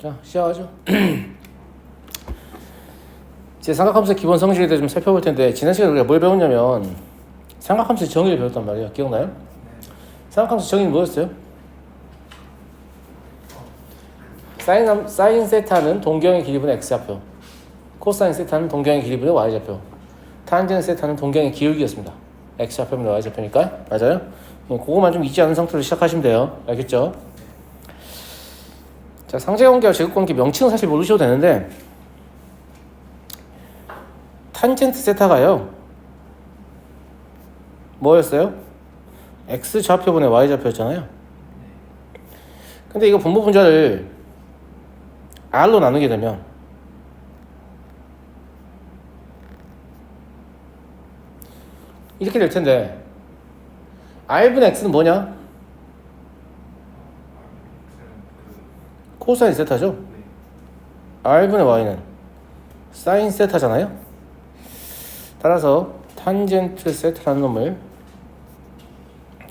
자, 시작하죠. 이제 삼각함수의 기본 성질에 대해 좀 살펴볼 텐데, 지난 시간에 우리가 뭘 배웠냐면 삼각함수의 정의를 배웠단 말이에요. 기억나요? 삼각함수 정의는 뭐였어요? 사인 세타는 동경의 길이분의 x좌표, 코사인 세타는 동경의 길이분의 y좌표, 탄젠 세타는 동경의 기울기였습니다. x좌표입니다. y좌표니까. 맞아요? 그거만 좀 잊지 않은 상태로 시작하시면 돼요. 알겠죠? 자, 상제관계와 제곱관계 명칭은 사실 모르셔도 되는데, 탄젠트 세타가요 뭐였어요? x좌표분의 y좌표였잖아요. 근데 이거 분모 분자를 r로 나누게 되면 이렇게 될 텐데, r분의 x는 뭐냐? 코사인 세타죠? r분의 y는 사인 세타잖아요? 따라서 탄젠트 세타라는 놈을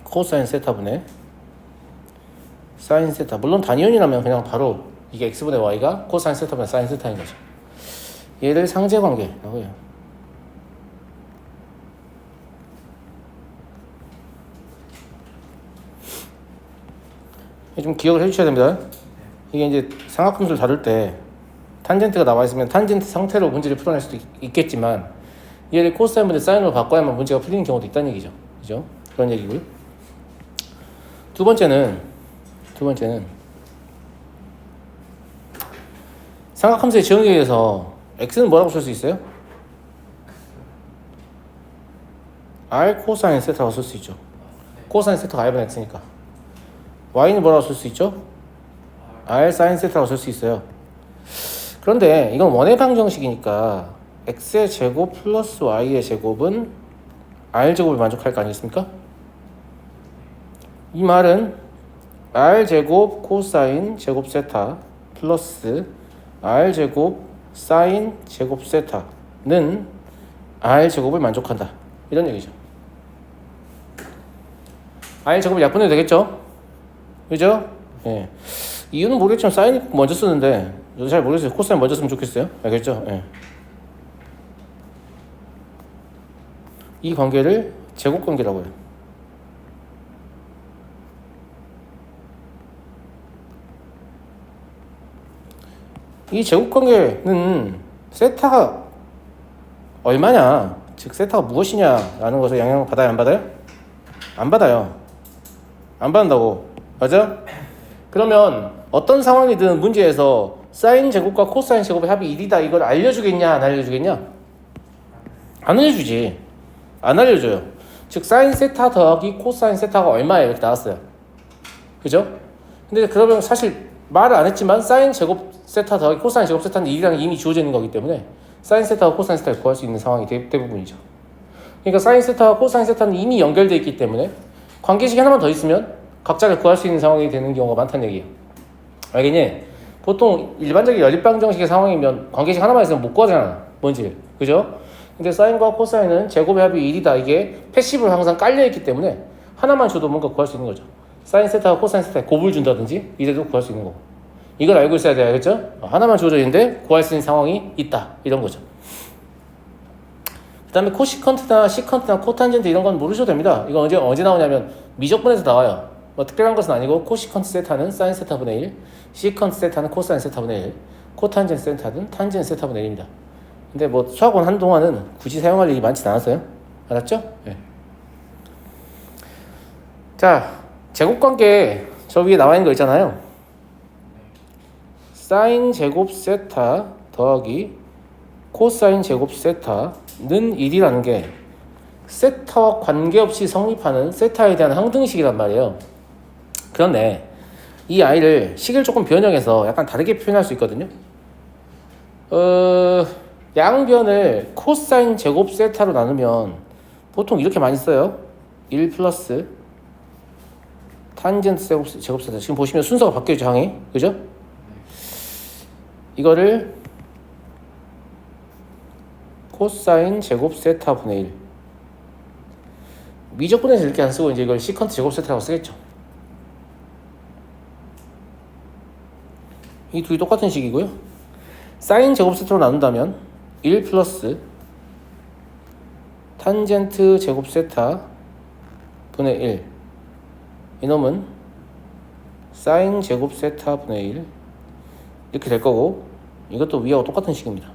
코사인 세타분의 사인 세타, 물론 단위원이라면 그냥 바로 이게 x분의 y가 코사인 세타분의 사인 세타인 거죠. 얘를 상제관계라고 해요. 좀 기억을 해주셔야 됩니다. 이게 이제 삼각함수를 다룰 때 탄젠트가 나와 있으면 탄젠트 상태로 문제를 풀어낼 수도 있겠지만, 얘를 코사인분의 사인으로 바꿔야만 문제가 풀리는 경우도 있다는 얘기죠. 그죠? 그런 얘기고요. 두 번째는 삼각함수의 정의에 의해서 x는 뭐라고 쓸 수 있어요? r 코사인 세타라고 쓸 수 있죠. 코사인 세타가 r분의 x니까. y는 뭐라고 쓸 수 있죠? r 사인 세타라고 쓸 수 있어요. 그런데 이건 원의 방정식이니까 x의 제곱 플러스 y의 제곱은 r 제곱을 만족할 거 아니겠습니까? 이 말은 r 제곱 코사인 제곱 세타 플러스 r 제곱 사인 제곱 세타는 r 제곱을 만족한다, 이런 얘기죠. r 제곱을 약분해도 되겠죠? 그죠? 예. 이유는 모르겠지만 사인이 먼저 쓰는데 저도 잘 모르겠어요. 코사인 먼저 쓰면 좋겠어요. 알겠죠? 예. 이 관계를 제곱관계라고 해요. 이 제곱관계는 세타가 얼마냐, 즉 세타가 무엇이냐라는 것을 영향을 받아요, 안 받아요? 안 받아요. 안 받는다고. 맞아? 그러면 어떤 상황이든 문제에서 사인 제곱과 코사인 제곱의 합이 1이다 이걸 알려주겠냐, 안 알려주겠냐? 안 알려주지. 안 알려줘요. 즉 사인 세타 더하기 코사인 세타가 얼마예요? 이렇게 나왔어요. 그죠? 근데 그러면 사실 말을 안 했지만 사인 제곱 세타 더하기 코사인 제곱 세타는 1이라는 이미 주어져 있는 거기 때문에 사인 세타와 코사인 세타를 구할 수 있는 상황이 대부분이죠. 그러니까 사인 세타와 코사인 세타는 이미 연결되어 있기 때문에 관계식이 하나만 더 있으면 각자를 구할 수 있는 상황이 되는 경우가 많다는 얘기예요. 알겠니? 보통 일반적인 연립방정식의 상황이면 관계식 하나만 있으면 못 구하잖아, 뭔지. 그죠? 근데 사인과 코사인은 제곱의 합이 1이다. 이게 패시브로 항상 깔려있기 때문에 하나만 줘도 뭔가 구할 수 있는 거죠. 사인 세타와 코사인 세타에 곱을 준다든지 이래도 구할 수 있는 거고. 이걸 알고 있어야 돼요. 알겠죠? 하나만 주어져 있는데 구할 수 있는 상황이 있다, 이런 거죠. 그 다음에 코시컨트나 시컨트나 코탄젠트 이런 건 모르셔도 됩니다. 이거 언제 나오냐면 미적분에서 나와요. 뭐 특별한 것은 아니고 코시컨트 세타는 사인 세타분의 1, 시컨트 세타는 코사인 세타분의 1, 코탄젠 세타는 탄젠 세타분의 1입니다. 근데 뭐 수학원 한동안은 굳이 사용할 일이 많지 않았어요. 알았죠? 네. 자, 제곱관계 저 위에 나와 있는 거 있잖아요. 사인 제곱 세타 더하기 코사인 제곱 세타는 1이라는 게 세타와 관계없이 성립하는 세타에 대한 항등식이란 말이에요. 그런데 이 아이를 식을 조금 변형해서 약간 다르게 표현할 수 있거든요. 양변을 코사인 제곱 세타로 나누면 보통 이렇게 많이 써요. 1 플러스 탄젠트 제곱 세타. 지금 보시면 순서가 바뀌었죠, 항이. 그죠? 이거를 코사인 제곱 세타분의 1. 미적분에서 이렇게 안 쓰고 이제 이걸 시컨트 제곱 세타라고 쓰겠죠. 이 둘이 똑같은 식이고요. 사인 제곱 세타로 나눈다면 1 플러스 탄젠트 제곱 세타 분의 1 이놈은 사인 제곱 세타 분의 1 이렇게 될 거고, 이것도 위하고 똑같은 식입니다.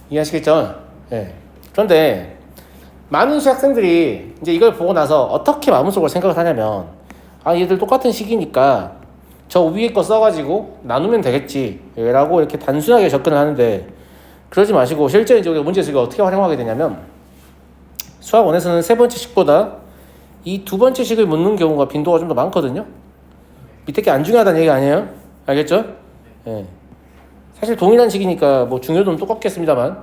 이해하시겠죠? 네. 그런데 많은 수학생들이 이제 이걸 보고 나서 어떻게 마음속으로 생각을 하냐면, 아, 얘들 똑같은 식이니까 저 위에 거 써가지고 나누면 되겠지 라고 이렇게 단순하게 접근을 하는데, 그러지 마시고 실제 이제 우리가 문제에서 이걸 어떻게 활용하게 되냐면, 수학 1에서는 세 번째 식보다 이 두 번째 식을 묻는 경우가 빈도가 좀 더 많거든요. 밑에 게 안 중요하다는 얘기 아니에요? 알겠죠? 예. 사실 동일한 식이니까 뭐 중요도는 똑같겠습니다만,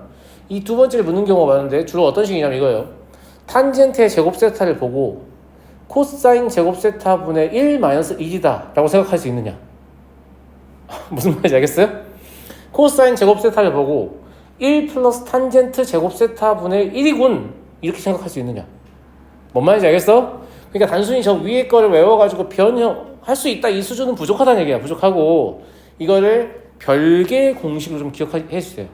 이 두 번째를 묻는 경우가 많은데 주로 어떤 식이냐면 이거예요. 탄젠트의 제곱 세타를 보고 코사인 제곱 세타 분의 1 마이너스 1이다 라고 생각할 수 있느냐. 무슨 말인지 알겠어요? 코사인 제곱 세타를 보고 1 플러스 탄젠트 제곱 세타 분의 1이군 이렇게 생각할 수 있느냐. 뭔 말인지 알겠어? 그러니까 단순히 저 위에 거를 외워가지고 변형할 수 있다 이 수준은 부족하다는 얘기야. 부족하고 이거를 별개의 공식으로 좀 기억해 주세요.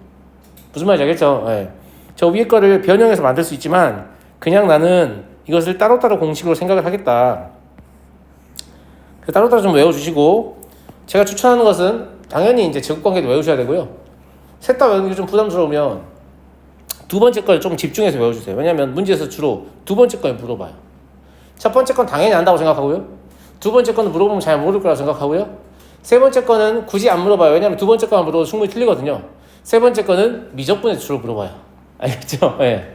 무슨 말인지 알겠죠? 네. 저 위에 거를 변형해서 만들 수 있지만 그냥 나는 이것을 따로따로 공식으로 생각을 하겠다. 따로따로 좀 외워주시고, 제가 추천하는 것은 당연히 이제 제곱관계도 외우셔야 되고요. 셋 다 외우는 게 좀 부담스러우면 두 번째 걸 좀 집중해서 외워주세요. 왜냐하면 문제에서 주로 두 번째 걸 물어봐요. 첫 번째 건 당연히 안다고 생각하고요. 두 번째 거는 물어보면 잘 모를 거라고 생각하고요. 세 번째 거는 굳이 안 물어봐요. 왜냐하면 두 번째 거만 물어도 충분히 틀리거든요. 세 번째 거는 미적분에 주로 물어봐요. 알겠죠? 네.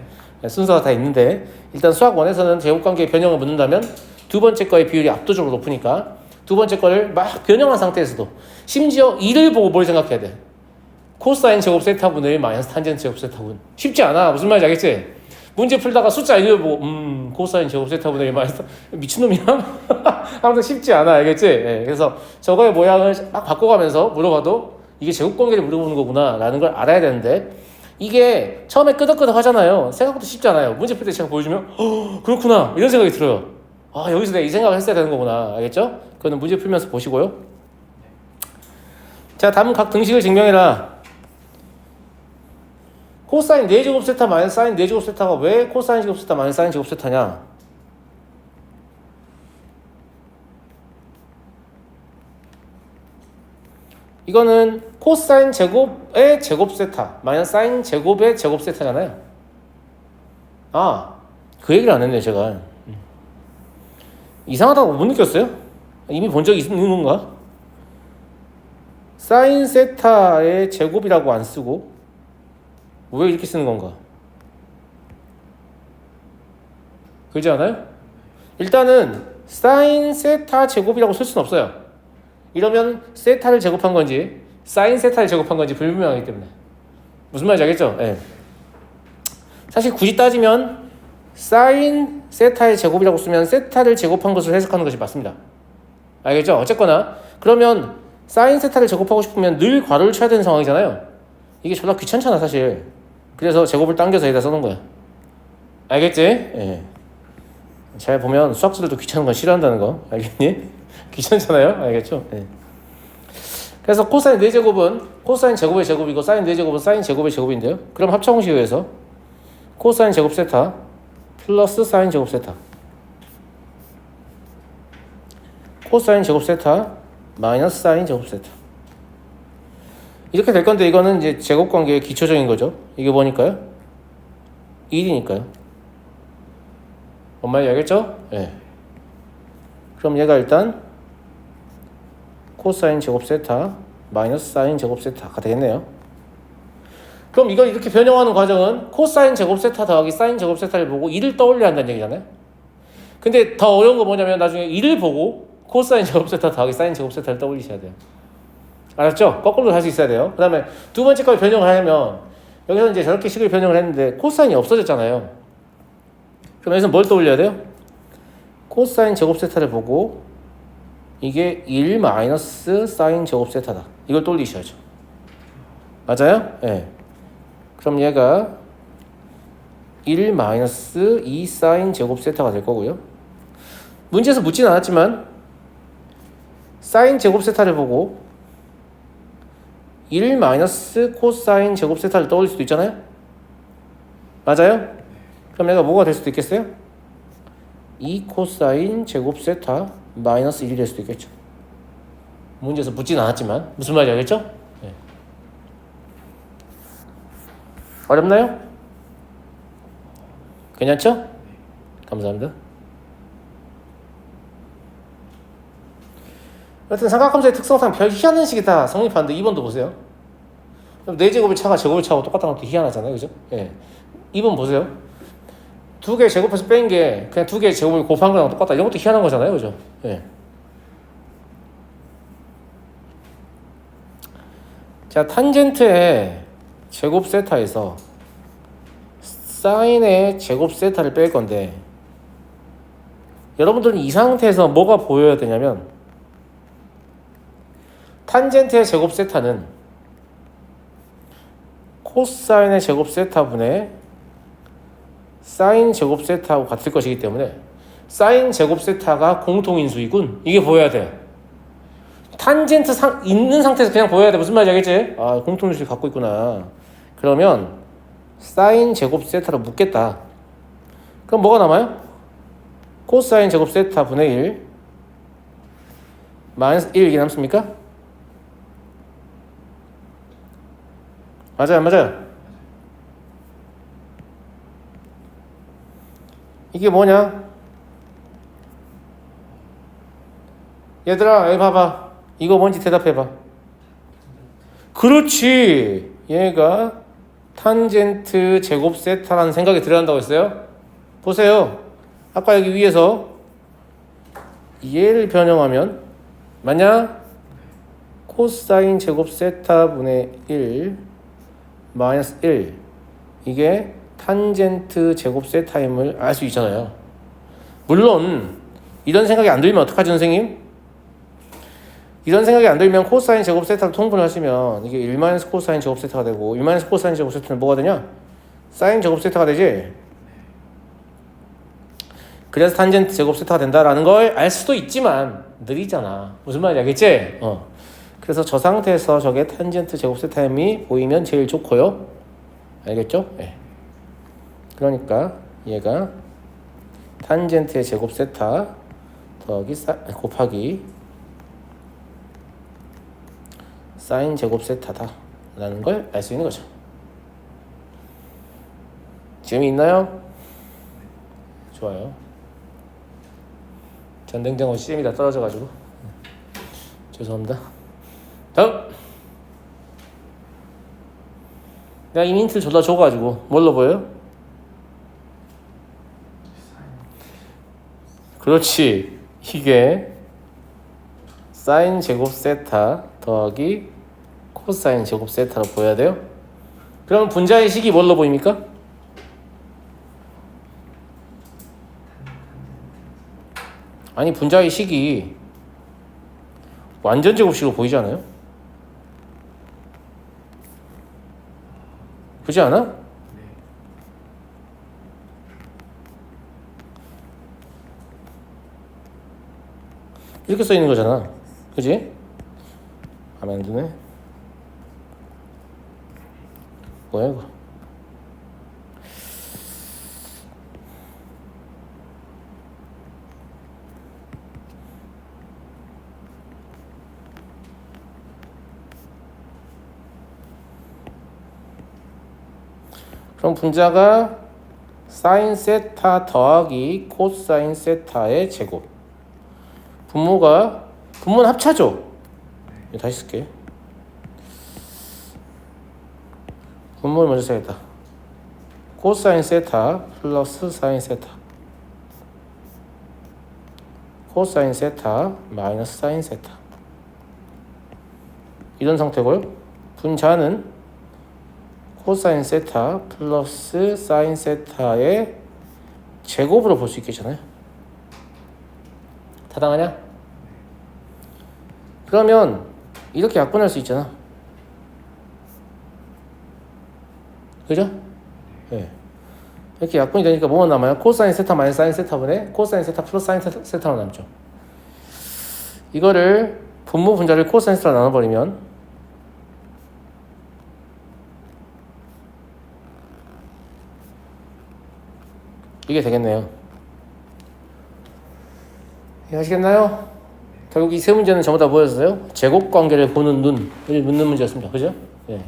순서가 다 있는데, 일단 수학 1에서는 제곱관계의 변형을 묻는다면 두 번째 거의 비율이 압도적으로 높으니까 두 번째 거를 막 변형한 상태에서도 심지어 2를 보고 뭘 생각해야 돼? 코사인 제곱 세타분의 1 마이너스 탄젠트 제곱 세타분. 쉽지 않아. 무슨 말인지 알겠지? 문제 풀다가 숫자 1을 보고 코사인 제곱 세타분의 1 마이너스 미친놈이야? 아무튼 쉽지 않아. 알겠지? 네, 그래서 저거의 모양을 막 바꿔가면서 물어봐도 이게 제곱관계를 물어보는 거구나 라는 걸 알아야 되는데, 이게 처음에 끄덕끄덕 하잖아요. 생각보다 쉽지 않아요. 문제 풀 때 제가 보여주면 그렇구나 이런 생각이 들어요. 아, 여기서 내가 이 생각을 했어야 되는 거구나. 알겠죠? 그거는 문제 풀면서 보시고요. 자, 다음 각 등식을 증명해라. 코사인 4제곱 세타 마이너스 사인 4제곱 세타가 왜 코사인 제곱 세타 마이너스 사인 제곱 세타냐? 이거는 코사인 제곱의 제곱 세타 마이너스 사인 제곱의 제곱 세타잖아요. 아, 그 얘기를 안 했네 제가. 이상하다고 못 느꼈어요? 이미 본 적이 있는 건가? 사인 세타의 제곱이라고 안 쓰고 왜 이렇게 쓰는 건가? 그러지 않아요? 일단은 사인 세타 제곱이라고 쓸 수는 없어요. 이러면 세타를 제곱한 건지 사인 세타를 제곱한 건지 불분명하기 때문에. 무슨 말인지 알겠죠? 네. 사실 굳이 따지면 사인 세타의 제곱이라고 쓰면 세타를 제곱한 것을 해석하는 것이 맞습니다. 알겠죠? 어쨌거나 그러면 사인 세타를 제곱하고 싶으면 늘 괄호를 쳐야 되는 상황이잖아요. 이게 졸라 귀찮잖아 사실. 그래서 제곱을 당겨서 여기다 써놓은 거야. 알겠지? 예. 잘 보면 수학자들도 귀찮은 건 싫어한다는 거 알겠니? 귀찮잖아요. 알겠죠? 예. 그래서 코사인 4제곱은 코사인 제곱의 제곱이고 사인 4제곱은 사인 제곱의 제곱인데요. 그럼 합차공식에 의해서 코사인 제곱 세타 플러스 사인 제곱 세타 코사인 제곱 세타 마이너스 사인 제곱 세타 이렇게 될 건데, 이거는 이제 제곱관계의 기초적인 거죠. 이게 뭐니까요? 1이니까요. 뭔 말인지 알겠죠? 네. 그럼 얘가 일단 코사인 제곱 세타 마이너스 사인 제곱 세타가 되겠네요. 그럼 이걸 이렇게 변형하는 과정은 코사인 제곱 세타 더하기 사인 제곱 세타를 보고 2를 떠올려야 한다는 얘기잖아요. 근데 더 어려운 거 뭐냐면 나중에 2를 보고 코사인 제곱 세타 더하기 사인 제곱 세타를 떠올리셔야 돼요. 알았죠? 거꾸로 할 수 있어야 돼요. 그 다음에 두 번째 걸 변형을 하려면 여기서 이제 저렇게 식을 변형을 했는데 코사인이 없어졌잖아요. 그럼 여기서 뭘 떠올려야 돼요? 코사인 제곱 세타를 보고 이게 1 마이너스 사인 제곱 세타다. 이걸 떠올리셔야죠. 맞아요? 예. 네. 그럼 얘가 1 마이너스 2 사인 제곱 세타가 될 거고요. 문제에서 묻진 않았지만 사인 제곱 세타를 보고 1 마이너스 코사인 제곱 세타를 떠올릴 수도 있잖아요. 맞아요? 그럼 내가 뭐가 될 수도 있겠어요? 2 코사인 제곱 세타 마이너스 1이 될 수도 있겠죠. 문제에서 묻진 않았지만 무슨 말인지 알겠죠? 네. 어렵나요? 괜찮죠? 감사합니다. 여튼 삼각함수의 특성상 별 희한한 식이 다 성립하는데 2번도 보세요. 4제곱의 차가 제곱의 차하고 똑같다는 것도 희한하잖아요. 그죠? 예. 2번 보세요. 2개 제곱해서 뺀 게 그냥 2개 제곱을 곱한 거랑 똑같다. 이런 것도 희한한 거잖아요. 그죠? 예. 자, 탄젠트의 제곱 세타에서 사인의 제곱 세타를 뺄 건데 여러분들은 이 상태에서 뭐가 보여야 되냐면 탄젠트의 제곱 세타는 코사인의 제곱 세타분의 사인 제곱 세타하고 같을 것이기 때문에 사인 제곱 세타가 공통인수이군. 이게 보여야 돼. 탄젠트 있는 상태에서 그냥 보여야 돼. 무슨 말인지 알겠지? 아, 공통인수를 갖고 있구나. 그러면 사인 제곱 세타로 묶겠다. 그럼 뭐가 남아요? 코사인 제곱 세타 분의 1 마이너스 1 이게 남습니까? 맞아요, 맞아요. 이게 뭐냐? 얘들아, 여기 봐봐. 이거 뭔지 대답해봐. 그렇지. 얘가 탄젠트 제곱 세타라는 생각이 들어야 한다고 했어요. 보세요. 아까 여기 위에서 얘를 변형하면 맞냐? 코사인 제곱 세타분의 1 마이너스 1 이게 탄젠트 제곱 세타임을 알 수 있잖아요. 물론 이런 생각이 안 들면 어떡하지 선생님? 이런 생각이 안 들면 코사인 제곱 세타를 통분을 하시면 이게 1 마이너스 코사인 제곱 세타가 되고 1 마이너스 코사인 제곱 세타는 뭐가 되냐? 사인 제곱 세타가 되지. 그래서 탄젠트 제곱 세타가 된다라는 걸 알 수도 있지만 느리잖아. 무슨 말인지 알겠지? 그래서 저 상태에서 저게 탄젠트 제곱 세타임이 보이면 제일 좋고요. 알겠죠? 네. 그러니까 얘가 탄젠트의 제곱 세타 더하기 곱하기 사인 제곱 세타다 라는 걸 알 수 있는 거죠. 지금 있나요? 좋아요. 전 냉장고 CM이 다 떨어져가지고 죄송합니다. 다음. 내가 이 힌트를 졸라 줘가지고 뭘로 보여요? 그렇지. 이게 사인 제곱 세타 더하기 코사인 제곱 세타로 보여야 돼요. 그럼 분자의 식이 뭘로 보입니까? 아니 분자의 식이 완전 제곱식으로 보이지 않아요? 그렇지 않아? 이렇게 써 있는 거잖아. 그지? 마음에 안 드네. 뭐야 이거? 그럼 분자가 사인 세타 더하기 코사인 세타의 제곱. 분모는 합차죠. 다시 쓸게. 분모를 먼저 써야겠다. 코사인 세타 플러스 사인 세타. 코사인 세타 마이너스 사인 세타. 이런 상태고요. 분자는 코사인 세타 플러스 사인 세타의 제곱으로 볼 수 있겠잖아요. 타당하냐? 그러면 이렇게 약분할 수 있잖아. 그죠? 네. 이렇게 약분이 되니까 뭐만 남아요? 코사인 세타 마이너스 사인 세타분의 코사인 세타 플러스 사인 세타로 남죠. 이거를 분모 분자를 코사인 세타로 나눠버리면 이게 되겠네요. 이해하시겠나요? 결국 이 세 문제는 전부 다 뭐였어요? 제곱 관계를 보는 눈을 묻는 문제였습니다. 그죠? 예.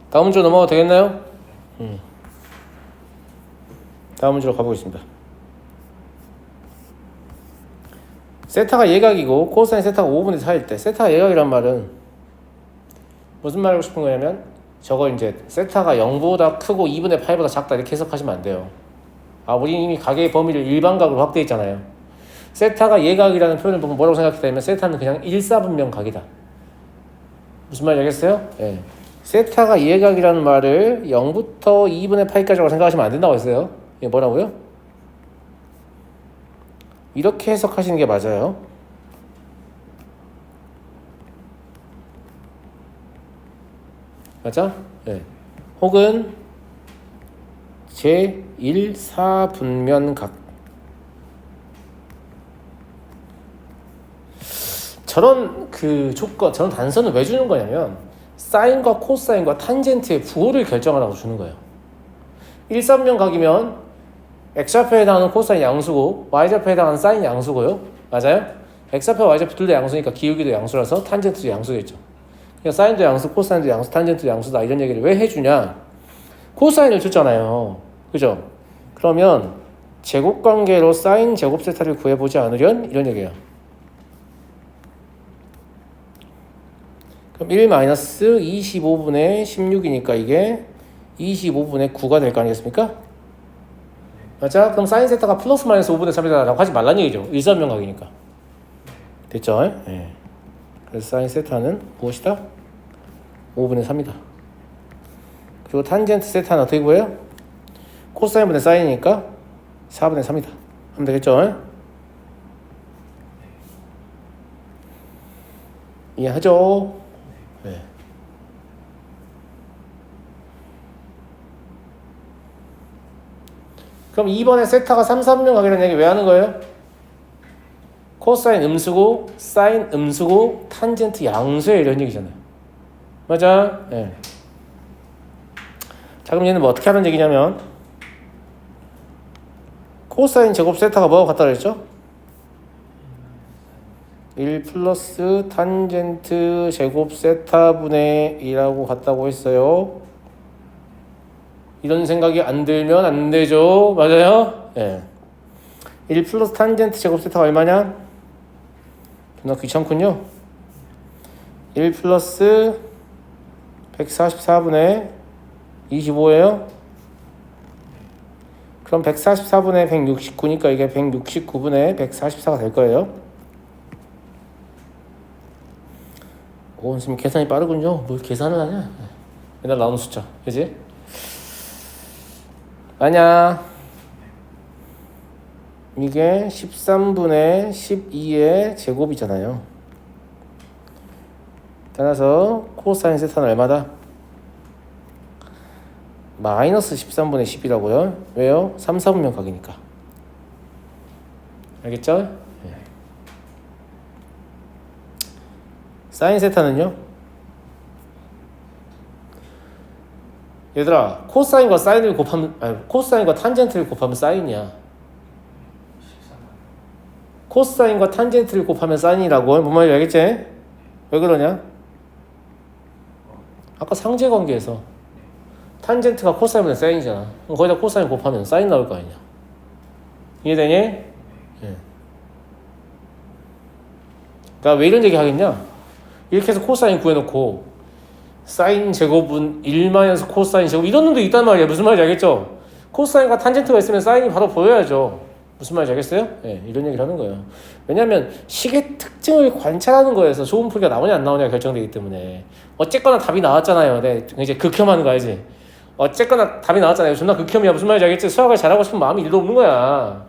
다음 문제로 넘어가도 되겠나요? 다음 문제로 가보겠습니다. 세타가 예각이고 코사인 세타가 5분의 4일 때 세타가 예각이란 말은 무슨 말 하고 싶은 거냐면 저거 이제 세타가 0보다 크고 2분의 8보다 작다 이렇게 해석하시면 안 돼요. 우리 이미 가계의 범위를 일반각으로 확대했잖아요. 세타가 예각이라는 표현을 보면 뭐라고 생각했다면 세타는 그냥 일사분명 각이다. 무슨 말인지 알겠어요? 예. 세타가 예각이라는 말을 0부터 2분의 8까지라고 생각하시면 안 된다고 했어요. 이게 뭐라고요? 이렇게 해석하시는 게 맞아요. 맞아? 네. 혹은 제1사분면각 저런 그 조건, 저런 단서는 왜 주는 거냐면 사인과 코사인과 탄젠트의 부호를 결정하라고 주는 거예요. 1사분면각이면 x좌표에 해당하는 코사인 양수고 y좌표에 해당하는 사인 양수고요. 맞아요? x좌표, y좌표 둘 다 양수니까 기울기도 양수라서 탄젠트도 양수겠죠. 그러니까 사인도 양수, 코사인도 양수, 탄젠트도 양수다 이런 얘기를 왜 해주냐? 코사인을 줬잖아요. 그죠? 그러면 제곱관계로 사인 제곱 세타를 구해보지 않으련? 이런 얘기예요. 그럼 1-25분의 16이니까 이게 25분의 9가 될 거 아니겠습니까? 맞아? 그럼 사인 세타가 플러스 마이너스 5분의 3이다라고 하지 말란 얘기죠. 일사분명각이니까. 됐죠? 네. 그래서 사인 세타는 무엇이다? 5분의 3이다. 그리고 탄젠트 세타는 어떻게 구해요? 코사인분의 사인이니까 4분의 3이다. 하면 되겠죠? 이해하죠? 네. 그럼 2번에 세타가 3사분면각이라는 얘기 왜 하는 거예요? 코사인 음수고 사인 음수고 탄젠트 양수에 이런 얘기잖아요. 맞아? 네. 자, 그럼 얘는 뭐 어떻게 하는 얘기냐면 코사인 제곱 세타가 뭐하고 같다 그랬죠? 1 플러스 탄젠트 제곱 세타분의 2라고 같다고 했어요. 이런 생각이 안 들면 안 되죠. 맞아요? 예. 1 플러스 탄젠트 제곱 세타가 얼마냐? 존나 귀찮군요. 1 플러스 144분의 25예요. 그럼 144분의 169니까 이게 169분의 144가 될 거예요. 오, 선생님 계산이 빠르군요. 뭘 계산을 하냐? 맨날 나오는 숫자. 그지? 만약 이게 13분의 12의 제곱이잖아요. 따라서 코사인 세타는 얼마다? 마이너스 13분의 10이라고요. 왜요? 3, 4분면 각이니까. 알겠죠? 네. 사인 세타는요? 얘들아, 코사인과 사인을 곱하면, 코사인과 탄젠트를 곱하면 사인이야. 코사인과 탄젠트를 곱하면 사인이라고. 뭔 말인지 알겠지? 왜 그러냐? 아까 상제관계에서 탄젠트가 코사인분의 사인이잖아. 그럼 거기다 코사인 곱하면 사인 나올 거 아니냐. 이해되니? 예. 그러니까 왜 이런 얘기 하겠냐? 이렇게 해서 코사인 구해놓고 사인 제곱은 1 코사인 제곱 이런 놈도 있단 말이야. 무슨 말인지 알겠죠? 코사인과 탄젠트가 있으면 사인이 바로 보여야죠. 무슨 말인지 알겠어요? 예, 이런 얘기를 하는 거예요. 왜냐하면 식의 특징을 관찰하는 거에서 좋은 풀이가 나오냐 안 나오냐가 결정되기 때문에 어쨌거나 답이 나왔잖아요. 네, 이제 극혐하는 거 알지? 어쨌거나 답이 나왔잖아요. 존나 극혐이야. 무슨 말인지 알겠지? 수학을 잘하고 싶은 마음이 1도 없는 거야.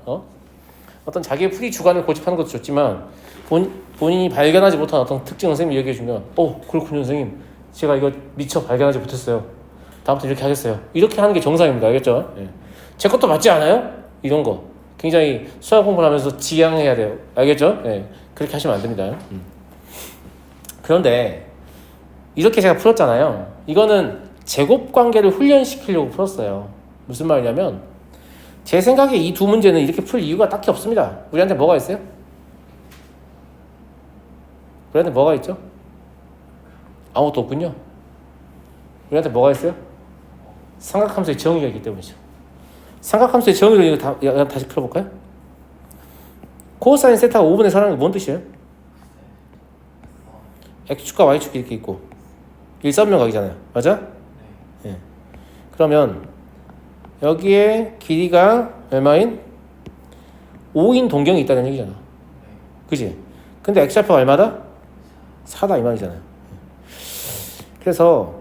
어떤 자기의 풀이 주관을 고집하는 것도 좋지만 본인이 발견하지 못한 어떤 특징을 선생님이 얘기해주면 그렇군요 선생님. 제가 이거 미처 발견하지 못했어요. 다음부터 이렇게 하겠어요. 이렇게 하는 게 정상입니다. 알겠죠? 예. 제 것도 맞지 않아요? 이런 거 굉장히 수학 공부를 하면서 지양해야 돼요. 알겠죠? 예. 그렇게 하시면 안 됩니다. 그런데 이렇게 제가 풀었잖아요. 이거는 제곱관계를 훈련시키려고 풀었어요. 무슨 말이냐면 제 생각에 이 두 문제는 이렇게 풀 이유가 딱히 없습니다. 우리한테 뭐가 있어요? 우리한테 뭐가 있죠? 아무것도 없군요. 우리한테 뭐가 있어요? 삼각함수의 정의가 있기 때문이죠. 삼각함수의 정의로 이거 다시 풀어볼까요? 코사인 세타가 5분의 4라는 게 뭔 뜻이에요? X축과 Y축이 이렇게 있고 일사분면각이잖아요. 맞아? 네. 그러면 여기에 길이가 얼마인? 5인 동경이 있다는 얘기잖아. 그지? 근데 X좌표가 얼마다? 4다 이 말이잖아요. 그래서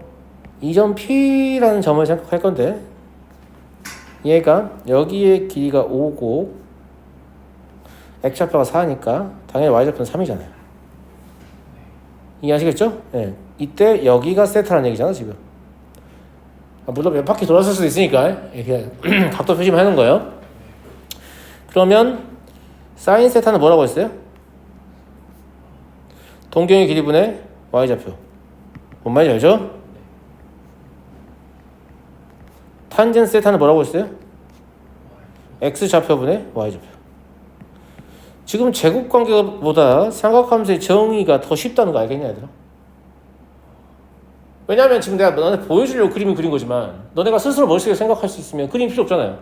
이 점 P라는 점을 생각할 건데 얘가 여기에 길이가 5고 X좌표가 4니까 당연히 Y좌표는 3이잖아요. 이해하시겠죠? 네. 이때 여기가 세타라는 얘기잖아 지금. 물론 몇 바퀴 돌았을 수도 있으니까 이렇게 각도 표시만 하는 거예요. 그러면 사인 세타는 뭐라고 했어요? 동경의 길이분의 Y좌표. 뭔 말인지 알죠? 탄젠 세타는 뭐라고 했어요? X좌표분의 Y좌표. 지금 제곱관계보다 삼각함수의 정의가 더 쉽다는 거 알겠냐 얘들아? 왜냐하면 지금 내가 너네 보여주려고 그림을 그린 거지만 너네가 스스로 머릿속에 생각할 수 있으면 그림이 필요 없잖아요.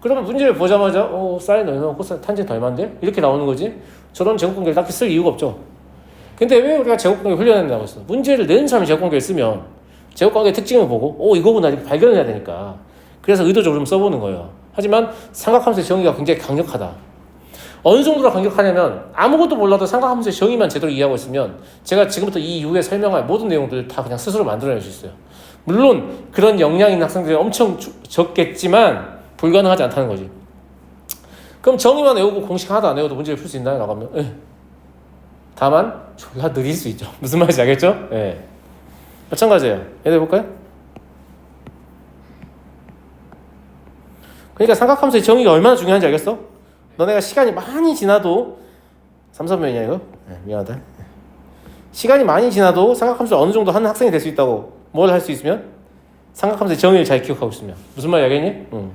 그러면 문제를 보자마자 사인 얼마고 코사인 탄젠트 얼마인데? 이렇게 나오는 거지. 저런 제곱관계를 딱히 쓸 이유가 없죠. 근데 왜 우리가 제곱관계 훈련한다고 했어? 문제를 내는 사람이 제곱관계를 쓰면 제곱관계 특징을 보고 이거구나 이렇게 발견을 해야 되니까 그래서 의도적으로 좀 써보는 거예요. 하지만 삼각함수의 정의가 굉장히 강력하다. 어느 정도로 강력하냐면 아무것도 몰라도 삼각함수의 정의만 제대로 이해하고 있으면 제가 지금부터 이 이후에 설명할 모든 내용들을 다 그냥 스스로 만들어낼 수 있어요. 물론 그런 역량 있는 학생들이 엄청 적겠지만 불가능하지 않다는 거지. 그럼 정의만 외우고 공식 하나도 안 외워도 문제를 풀 수 있나요? 라고 하면 다만 졸라 느릴 수 있죠. 무슨 말인지 알겠죠? 예. 마찬가지예요. 얘들 볼까요? 그러니까 삼각함수의 정의가 얼마나 중요한지 알겠어? 너네가 시간이 많이 지나도 삼선면이야 이거? 미안하다. 시간이 많이 지나도 삼각함수를 어느 정도 하는 학생이 될 수 있다고. 뭘 할 수 있으면? 삼각함수의 정의를 잘 기억하고 있으면. 무슨 말인지 알겠니? 응.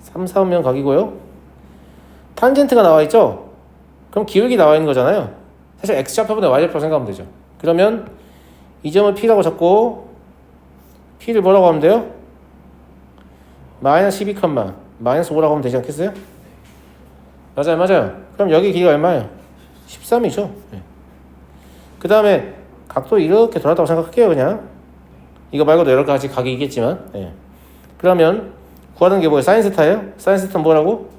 삼사분면 각이고요. 탄젠트가 나와 있죠? 그럼 기울기 나와 있는 거잖아요. 사실 X좌표보다 Y좌표 생각하면 되죠. 그러면 이 점을 P라고 잡고 P를 뭐라고 하면 돼요? 마이너스 12, 마이너스 5라고 하면 되지 않겠어요? 맞아요. 그럼 여기 길이가 얼마예요? 13이죠. 네. 그 다음에 각도 이렇게 돌았다고 생각할게요. 그냥 이거 말고도 여러 가지 각이 있겠지만 네. 그러면 구하는 게 뭐예요? 사인 세타예요? 사인 세타는 뭐라고?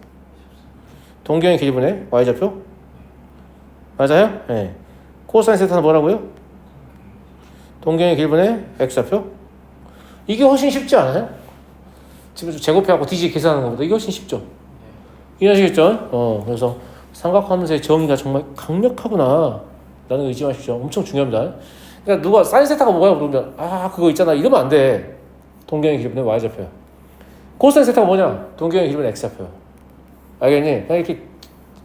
동경의 길이분의 Y좌표? 맞아요? 네. 코사인 세타는 뭐라고요? 동경의 길이분의 X좌표? 이게 훨씬 쉽지 않아요? 지금 제곱해갖고 DG 계산하는 것보다 이게 훨씬 쉽죠? 이해하시겠죠? 그래서 삼각함수의 정의가 정말 강력하구나 라는 거 잊지 마십시오. 엄청 중요합니다. 그러니까 누가 사인 세타가 뭐야? 그러면 그거 있잖아 이러면 안 돼. 동경의 길이분의 Y좌표야. 코사인 세타가 뭐냐? 동경의 길이분의 X좌표야. 알겠니? 그냥 이렇게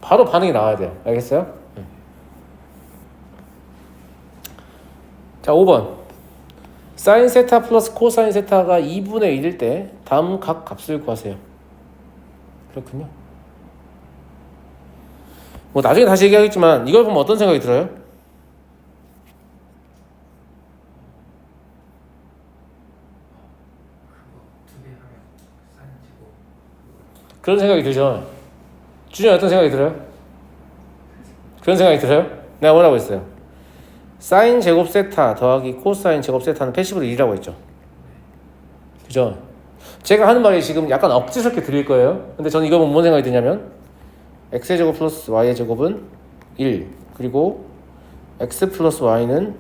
바로 반응이 나와야 돼요. 알겠어요? 자, 5번. 사인 세타 플러스 코사인 세타가 2분의 1일 때 다음 각 값을 구하세요. 그렇군요. 뭐 나중에 다시 얘기하겠지만 이걸 보면 어떤 생각이 들어요? 그런 생각이 들죠. 준이 어떤 생각이 들어요? 그런 생각이 들어요? 내가 뭐라고 했어요? 사인 제곱 세타 더하기 코사인 제곱 세타는 패시브로 1이라고 했죠. 그죠? 제가 하는 말이 지금 약간 억지스럽게 들릴 거예요. 근데 저는 이거 보면 뭔 생각이 드냐면 x의 제곱 플러스 y의 제곱은 1 그리고 x 플러스 y는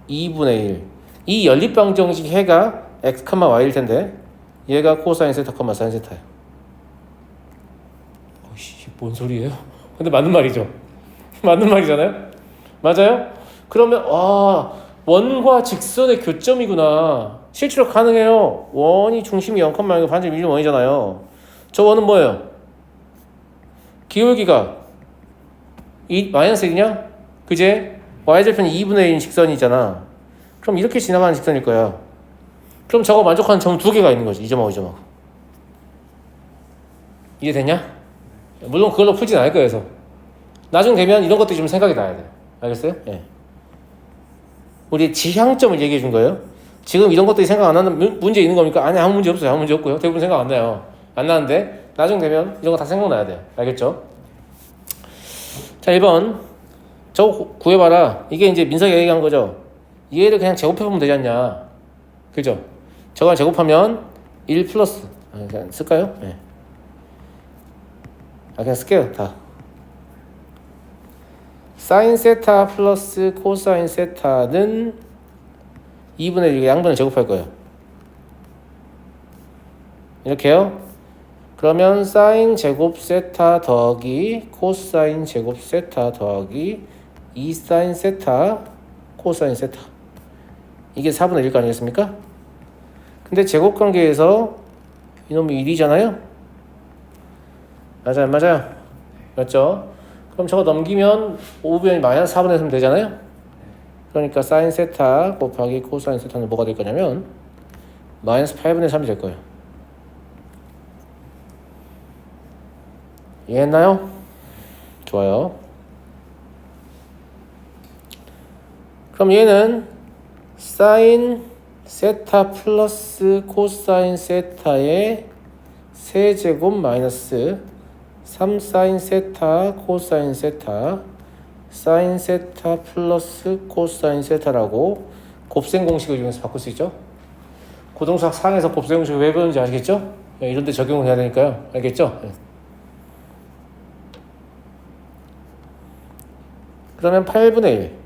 2분의 1. 이 연립방정식 해가 x, y일 텐데 얘가 코사인 세타, 사인 세타예요. 어이씨, 뭔 소리예요? 근데 맞는 말이죠. 맞는 말이잖아요. 맞아요? 그러면 와 원과 직선의 교점이구나. 실제로 가능해요. 원이 중심이 0,0이고 반지름이 1,1이잖아요. 저 원은 뭐예요? 기울기가 마이너스 1이냐? 그제? y절편이 2분의 1인 직선이잖아. 그럼 이렇게 지나가는 직선일 거야. 그럼 저거 만족하는 점 두 개가 있는 거지. 이 점하고 이 점하고. 이해됐냐? 물론 그걸로 풀진 않을 거예요. 그래서 나중 되면 이런 것들이 좀 생각이 나야 돼. 알겠어요? 예. 우리 지향점을 얘기해 준 거예요. 지금 이런 것들이 생각 안 나는 문제 있는 겁니까? 아니, 아무 문제 없어요. 아무 문제 없고요. 대부분 생각 안 나요. 안 나는데 나중 되면 이런 거 다 생각나야 돼요. 알겠죠? 자, 1번. 저거 구해봐라. 이게 이제 민석이가 얘기한 거죠. 얘를 그냥 제곱해보면 되지 않냐. 그죠? 저걸 제곱하면 1 플러스. 그냥 쓸까요? 네. 그냥 쓸게요. 다. 사인 세타 플러스 코사인 세타는 2분의 1 양분을 제곱할 거예요. 이렇게요. 그러면 사인 제곱 세타 더하기 코사인 제곱 세타 더하기 2 사인 세타 코사인 세타. 이게 4분의 1거 아니겠습니까? 근데 제곱관계에서 이놈이 1이잖아요? 맞아요, 맞아요. 맞죠? 그럼 저거 넘기면 5분의 마이너스 4분의 3 되잖아요? 그러니까 사인 세타 곱하기 코사인 세타는 뭐가 될 거냐면 마이너스 8분의 3이 될 거예요. 이해했나요? 좋아요. 그럼 얘는 사인 세타 플러스 코사인 세타의 세제곱 마이너스 3 사인 세타 코사인 세타 사인 세타 플러스 코사인 세타라고 곱셈 공식을 이용해서 바꿀 수 있죠. 고등수학 상에서 곱셈 공식을 왜 배우는지 아시겠죠? 이런 데 적용을 해야 되니까요. 알겠죠? 그러면 8분의 1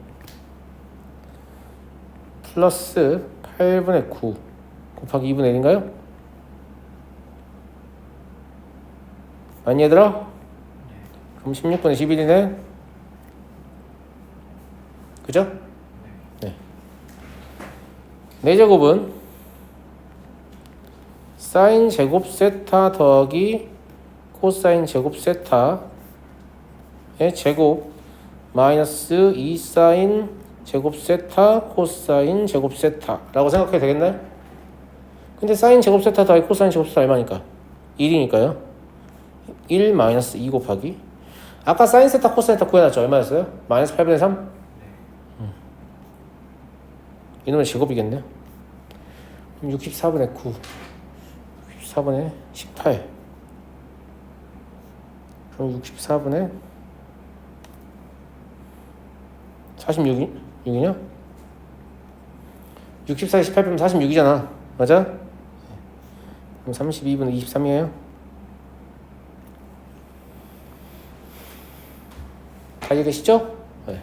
플러스 8분의 9 곱하기 2분의 1인가요? 아니 얘들아? 그럼 16분의 11이네. 그죠? 네. 4제곱은 사인 제곱 세타 더하기 코사인 제곱 세타의 제곱 마이너스 2 사인 제곱 세타 코사인 제곱 세타라고 생각해도 되겠나요? 근데 사인 제곱 세타 더하기 코사인 제곱 세타 얼마니까? 1이니까요. 1 마이너스 2 곱하기 아까 사인 세타 코사인 세타 구해놨죠? 얼마였어요? 마이너스 8분의 3? 이놈의 제곱이겠네요. 그럼 64분의 9 64분의 18 그럼 64분의 46이냐? 64에 18 빼면 46이잖아. 맞아? 그럼 32분의 23이에요. 다 이해되시죠? 네.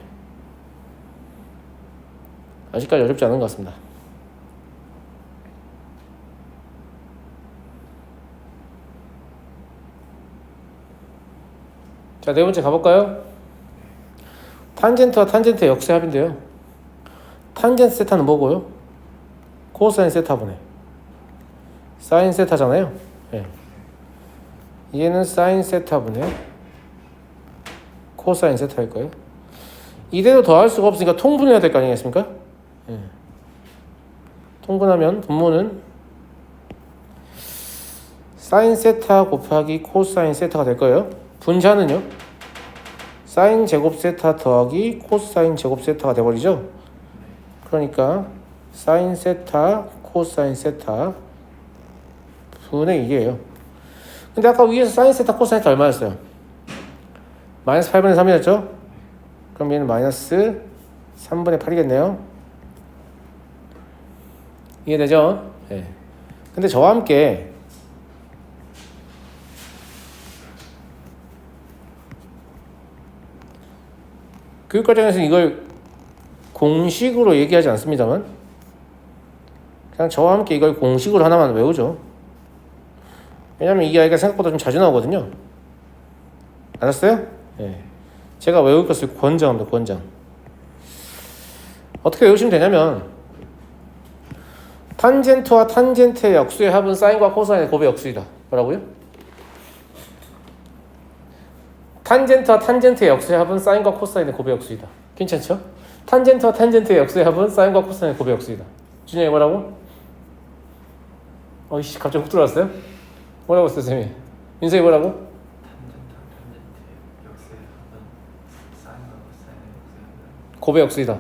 아직까지 어렵지 않은 것 같습니다. 자, 네 번째 가볼까요? 탄젠트와 탄젠트의 역세합인데요. 탄젠트 세타는 뭐고요? 코사인 세타분의 사인 세타잖아요. 네. 얘는 사인 세타분의 코사인 세타일 거예요. 이대로 더할 수가 없으니까 통분해야 될 거 아니겠습니까? 네. 통분하면 분모는 사인 세타 곱하기 코사인 세타가 될 거예요. 분자는요? 사인 제곱 세타 더하기 코사인 제곱 세타가 돼버리죠. 그러니까 사인 세타 코사인 세타 분의 1이에요. 근데 아까 위에서 사인 세타 코사인 세타 얼마였어요? 마이너스 8분의 3이었죠? 그럼 얘는 마이너스 3분의 8이겠네요. 이해되죠? 네. 근데 저와 함께 교육과정에서 이걸 공식으로 얘기하지 않습니다만 그냥 저와 함께 이걸 공식으로 하나만 외우죠. 왜냐면 이 아이가 생각보다 좀 자주 나오거든요. 알았어요? 네. 제가 외울 것을 권장합니다. 권장. 어떻게 외우시면 되냐면 탄젠트와 탄젠트의 역수의 합은 사인과 코사인의 곱의 역수이다. 뭐라고요? 탄젠트와 탄젠트의 역수의 합은 사인과 코사인의 곱의 역수이다. 괜찮죠? 탄젠트와 탄젠트의 역수의 합은 사인과 코사인의 곱의 역수이다. 준영이 뭐라고? 어이씨 갑자기 훅 들어왔어요? 뭐라고 했어 쌤이? 윤석이 뭐라고? 곱의 역수이다.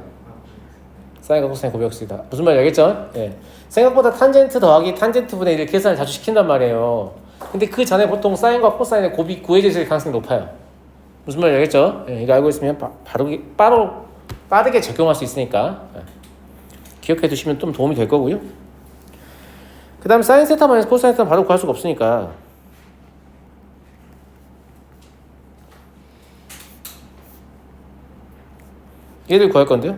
사인과 코사인 곱의 역수이다. 무슨 말인지 알겠죠? 예. 생각보다 탄젠트 더하기 탄젠트 분의 1을 계산을 자주 시킨단 말이에요. 근데 그 전에 보통 사인과 코사인의 곱이 구해져 있을 가능성이 높아요. 무슨 말인지 알겠죠? 예. 이거 알고 있으면 빠르게 적용할 수 있으니까 예. 기억해 두시면 좀 도움이 될 거고요. 그 다음 사인 세타 마이너스 코사인 세타는 바로 구할 수가 없으니까 얘를 구할 건데요.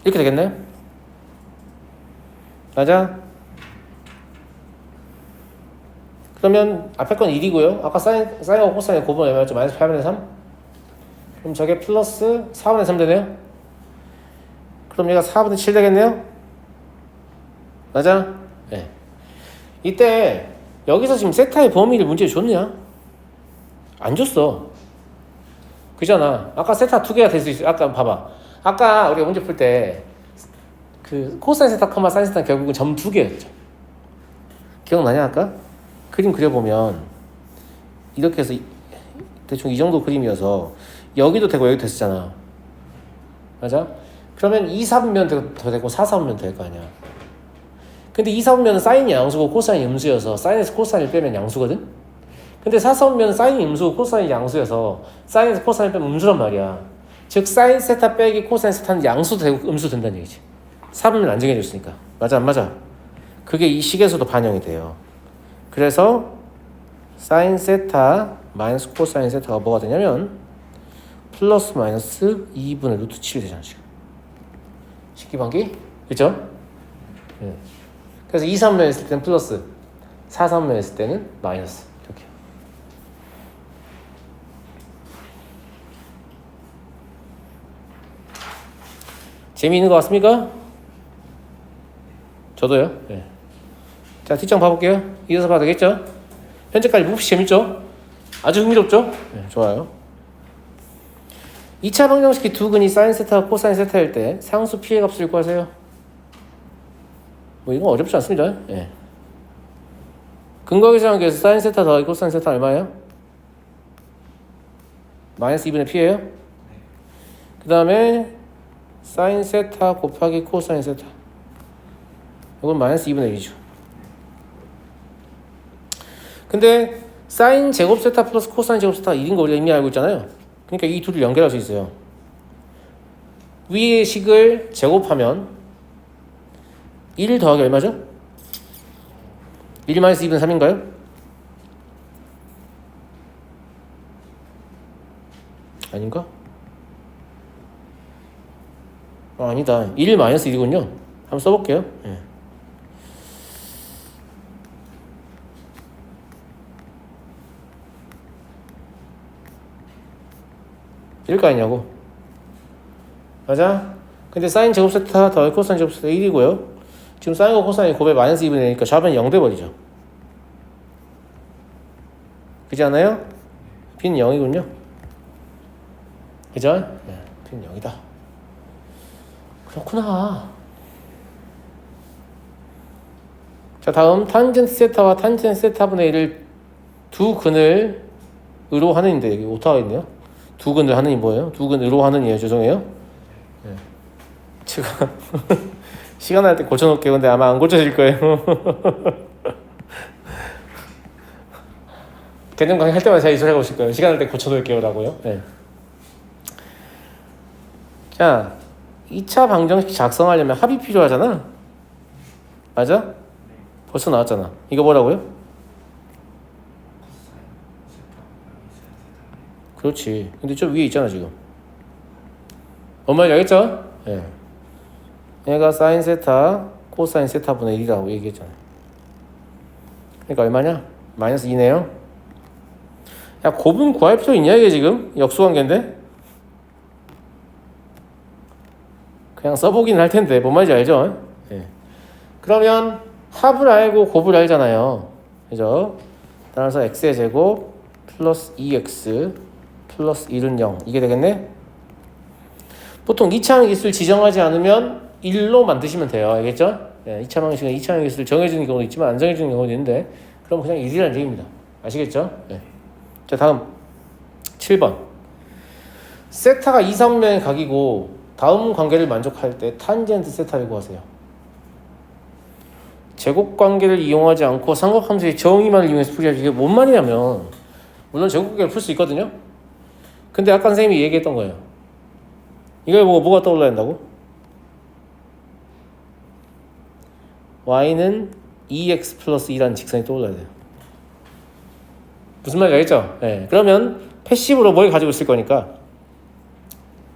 이렇게 되겠네. 맞아? 그러면 앞에 건 1이고요. 아까 사인하고 코사인의 곱은 얼마였죠? 마이너스 8분의 3? 그럼 저게 플러스 4분의 3 되네요. 그럼 얘가 4분의 7 되겠네요. 맞아? 네. 이때 여기서 지금 세타의 범위를 문제에 줬냐? 안 줬어. 그잖아. 아까 세타 2개가 될 수 있어. 아까 봐봐. 아까 우리가 문제 풀 때 그 코사인 세타, 사인 세타 결국은 점 2개였죠. 기억나냐 아까? 그림 그려보면 이렇게 해서 대충 이 정도 그림이어서 여기도 되고 여기도 됐었잖아. 맞아? 그러면 2, 4분면 더 되고 4, 4분면 될 거 아니야. 근데 2, 4분면은 사인이 양수고 코사인이 음수여서 사인에서 코사인을 빼면 양수거든? 근데 4, 4분면은 사인이 음수고 코사인이 양수여서 사인에서 코사인을 빼면 음수란 말이야. 즉 사인 세타 빼기 코사인 세타는 양수도 되고 음수도 된다는 얘기지. 4분면 안 정해졌으니까. 맞아 안 맞아? 그게 이 식에서도 반영이 돼요. 그래서 사인 세타 마이너스 코사인 세타가 뭐가 되냐면 플러스 마이너스 2분의 루트 7이 되잖아 지금. 식기반기? 그죠? 네. 그래서 2, 3면 했을 때는 플러스 4, 3면 했을 때는 마이너스 이렇게. 재미있는 것 같습니까? 저도요. 네. 자, 뒷장 봐볼게요. 이어서 봐도 되겠죠? 현재까지 몹시 재밌죠? 아주 흥미롭죠? 네, 좋아요. 2차 방정식이 두 근이 사인 세타와 코사인 세타일 때 상수 피해 값을 구하세요. 뭐 이건 어렵지 않습니다. 네. 근거 계산하기 위해서 사인 세타 더하기 코사인 세타 얼마예요? 마이너스 2분의 p예요? 네. 그 다음에 사인 세타 곱하기 코사인 세타 이건 마이너스 2분의 1이죠. 근데 사인 제곱 세타 플러스 코사인 제곱 세타 1인 거 우리가 이미 알고 있잖아요. 그러니까 이 둘을 연결할 수 있어요. 위의 식을 제곱하면 1 더하기 얼마죠? 1 마이너스 2분의 3인가요? 아닌가? 아니다. 1 마이너스 1이군요. 한번 써볼게요. 네. 일거 아니냐고. 맞아? 근데 사인 제곱 세타 더하기 코사인 제곱 세타 1이고요. 지금 사인과 코사인이 곱에 마이너스 2분의 1이니까 좌변이 0 돼버리죠. 그렇지 않아요? B는 0이군요. 그죠? 네, B는 0이다. 그렇구나. 자, 다음 탄젠트 세타와 탄젠트 세타분의 1을 두 근을 으로 하는인데 여기 오타가 있네요. 두 근을 하는이 뭐예요? 두 근으로 하는이에요. 죄송해요. 네. 제가 시간 날 때 고쳐놓을게요. 근데 아마 안 고쳐질 거예요. 개념 강의 할 때마다 제가 이 소리 하고 있을 거예요. 시간 날 때 고쳐놓을게요 라고요. 네. 자, 2차 방정식 작성하려면 합이 필요하잖아. 맞아? 벌써 나왔잖아. 이거 뭐라고요? 그렇지. 근데 저 위에 있잖아 지금. 뭔 말인지 알겠죠? 예. 얘가 사인 세타 코사인 세타분의 1이라고 얘기했잖아. 그러니까 얼마냐? 마이너스 2네요. 야, 곱은 구할 필요 있냐 이게 지금? 역수관계인데? 그냥 써보긴 할 텐데 뭔 말인지 알죠? 예. 그러면 합을 알고 곱을 알잖아요. 그죠? 따라서 x의 제곱 플러스 2x 플러스 1은 0 이게 되겠네? 보통 2차 함수를 지정하지 않으면 1로 만드시면 돼요. 알겠죠? 예, 2차 방식은 2차 함수를 정해주는 경우도 있지만 안 정해주는 경우도 있는데 그럼 그냥 1이라는 얘기입니다. 아시겠죠? 예. 자, 다음 7번 세타가 2, 3면의 각이고 다음 관계를 만족할 때 탄젠트 세타를 구하세요. 제곱관계를 이용하지 않고 삼각함수의 정의만을 이용해서 풀이하지. 이게 뭔 말이냐면 물론 제곱관계를 풀 수 있거든요. 근데 아까 선생님이 얘기했던 거예요. 이걸 보고 뭐가 떠올라야 한다고? y는 2x 플러스 2라는 직선이 떠올라야 돼요. 무슨 말인지 알겠죠? 네. 그러면 패시브로 뭘 가지고 있을 거니까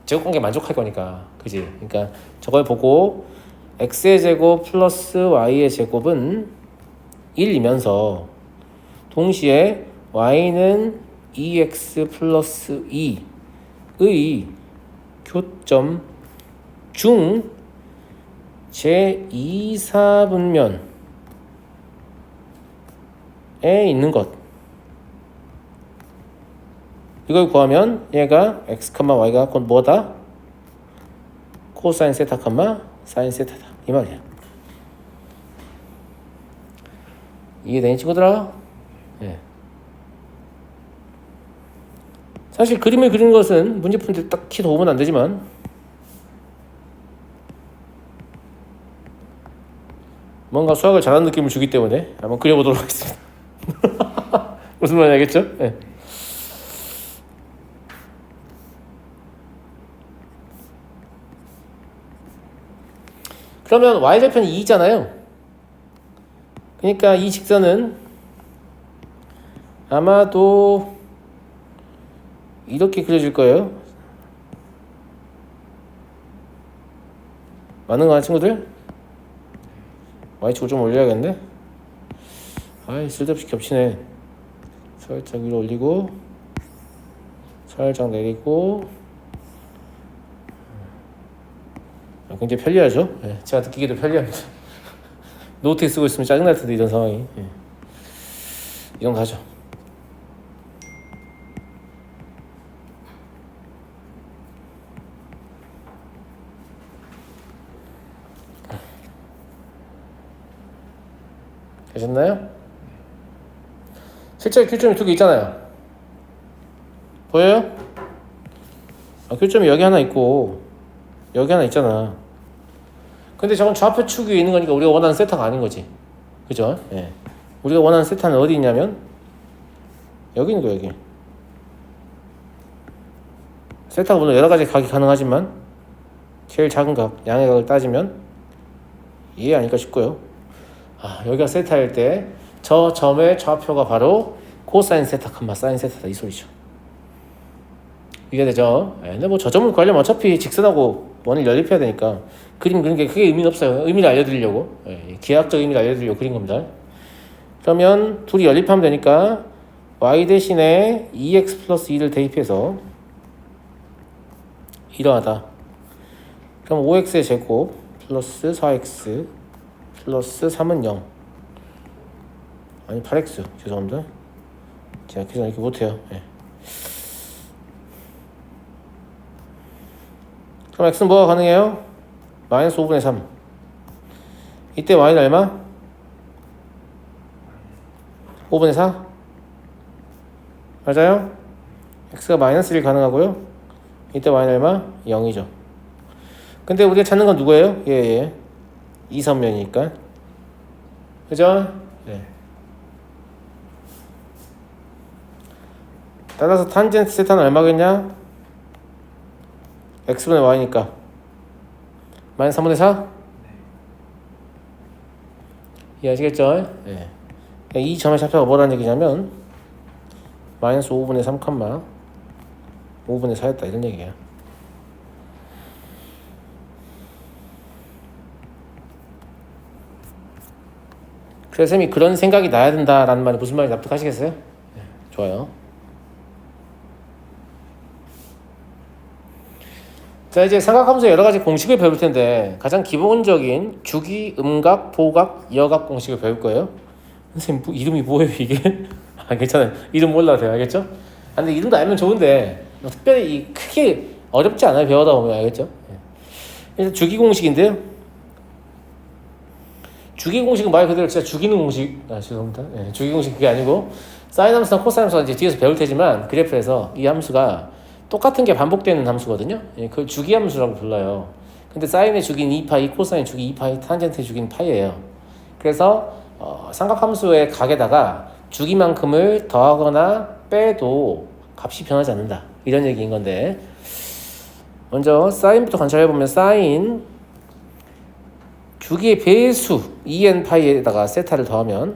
제곱관계 만족할 거니까 그지? 그러니까 저걸 보고 x의 제곱 플러스 y의 제곱은 1이면서 동시에 y는 2x 플러스 2의 교점 중 제2사분면에 있는 것 이걸 구하면 얘가 x, y가 곧 뭐다? 코사인 세타, 사인 세타다 이 말이야. 이해되니 친구들아? 네. 사실 그림을 그리는 것은 문제 푸는데 딱히 도움은 안 되지만 뭔가 수학을 잘하는 느낌을 주기 때문에 한번 그려보도록 하겠습니다. 무슨 말인지 알겠죠? 네. 그러면 y절편이 2잖아요. 그러니까 이 직선은 아마도 이렇게 그려질 거예요. 맞는 거 같아 친구들? y축을 좀 올려야겠네. 아이 쓸데없이 겹치네. 살짝 위로 올리고 살짝 내리고. 굉장히 편리하죠. 네, 제가 듣기에도 편리합니다. 노트에 쓰고 있으면 짜증날 텐데 이런 상황이. 네. 이건 가죠. 되셨나요? 실제 교점이 두 개 있잖아요. 보여요? 교점이 여기 하나 있고 여기 하나 있잖아. 근데 저건 좌표축이 있는 거니까 우리가 원하는 세타가 아닌 거지. 그죠? 예. 우리가 원하는 세타는 어디 있냐면 여기 있는 거야 여기. 세타가 물론 여러 가지 각이 가능하지만 제일 작은 각, 양의 각을 따지면 이해 아닐까 싶고요. 여기가 세타일 때 저 점의 좌표가 바로 코사인 세타, 사인 세타다 이 소리죠. 이해되죠? 근데 뭐 저 점을 구하려면 어차피 직선하고 원을 연립해야 되니까 그림 그리는 게 크게 의미는 없어요. 의미를 알려드리려고, 기하학적 의미를 알려드리려고 그린 겁니다. 그러면 둘이 연립하면 되니까 y 대신에 2x 플러스 2를 대입해서 이러하다. 그럼 5x의 제곱 플러스 4x 플러스 3은 0. 아니 8x 죄송합니다. 제가 계산 이렇게 못해요. 그럼 x는 뭐가 가능해요? 마이너스 5분의 3. 이때 y는 얼마? 5분의 4? 맞아요? x가 마이너스 1 가능하고요. 이때 y는 얼마? 0이죠. 근데 우리가 찾는 건 누구예요? 2선면이니까. 그죠? 네. 따라서 탄젠트 세타는 얼마겠냐? x분의 y니까 마이너스 3분의 4? 이해하시겠죠? 네. 이 점의 좌표가 뭐라는 얘기냐면 마이너스 5분의 3, 5분의 4였다 이런 얘기예요. 그래서 쌤이 그런 생각이 나야 된다라는 말이 무슨 말인지 납득하시겠어요? 네. 좋아요. 자, 이제 삼각함수의 여러 가지 공식을 배울 텐데 가장 기본적인 주기, 음각, 보각, 여각 공식을 배울 거예요. 선생님 이름이 뭐예요 이게? 아, 괜찮아요. 이름 몰라도 돼요. 알겠죠? 아, 근데 이름도 알면 좋은데 특별히 크게 어렵지 않아요. 배우다 보면 알겠죠? 일단 주기 공식인데요. 주기 공식은 말 그대로 진짜 죽이는 공식. 아, 죄송합니다. 네, 주기 공식 그게 아니고 사인 함수나 코사인 함수가 이제 뒤에서 배울 테지만 그래프에서 이 함수가 똑같은 게 반복되는 함수거든요. 예, 그걸 주기 함수라고 불러요. 근데 사인의 주기는 2파이, 코사인 주기 2파이, 탄젠트의 주기는 파이예요. 그래서 삼각함수의 각에다가 주기만큼을 더하거나 빼도 값이 변하지 않는다. 이런 얘기인 건데 먼저 사인부터 관찰해보면 사인 주기의 배수 2n 파이에다가 세타를 더하면